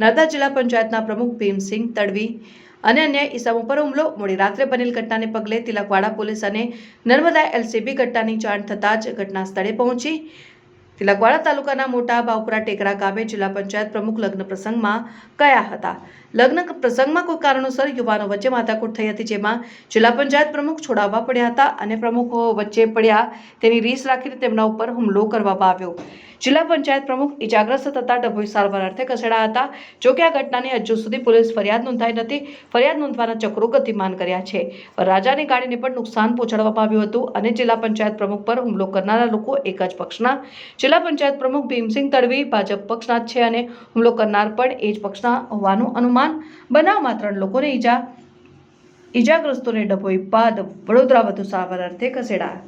નર્મદા જિલ્લા પંચાયતના પ્રમુખ ભીમસિંહ તડવી અને અન્ય ઈસમો પર હુમલો. મોડી રાત્રે બનેલ ઘટનાને પગલે તિલકવાડા પોલીસ અને નર્મદા એલસીબી ઘટનાની જાણ થતાં જ ઘટના સ્થળે પહોંચી તિલકવાડા તાલુકાના મોટા બાવપુરા ટેકરા ગામે જિલ્લા પંચાયત પ્રમુખ લગ્ન પ્રસંગમાં ગયા હતા. લગ્ન પ્રસંગમાં કોઈ કારણોસર યુવાનો વચ્ચે માથાકૂટ થઈ હતી, જેમાં જિલ્લા પંચાયત પ્રમુખ છોડાવવા પડ્યા હતા અને પ્રમુખો વચ્ચે પડ્યા તેની રીસ રાખીને તેમના ઉપર હુમલો કરવામાં આવ્યો. જિલ્લા પંચાયત પ્રમુખ ઇજાગ્રસ્ત થતા ડભોઈ સારવાર અર્થે ખસેડાયા હતા. જો કે આ ઘટનાની હજુ સુધી પોલીસ ફરિયાદ નોંધાઈ નથી. ફરિયાદ નોંધવાના ચક્રો ગતિમાન કર્યા છે. રાજાની ગાડીને પણ નુકસાન પહોંચાડવામાં આવ્યું હતું અને જિલ્લા પંચાયત પ્રમુખ પર હુમલો કરનારા લોકો એક જ પક્ષના. જિલ્લા પંચાયત પ્રમુખ ભીમસિંહ તડવી ભાજપ પક્ષના જ છે અને હુમલો કરનાર પણ એ જ પક્ષના હોવાનું અનુમાન. બનાવમાં 3 લોકોને ઇજાગ્રસ્તોને ડભોઈ બાદ વડોદરા વધુ સારવાર અર્થે ખસેડાયા.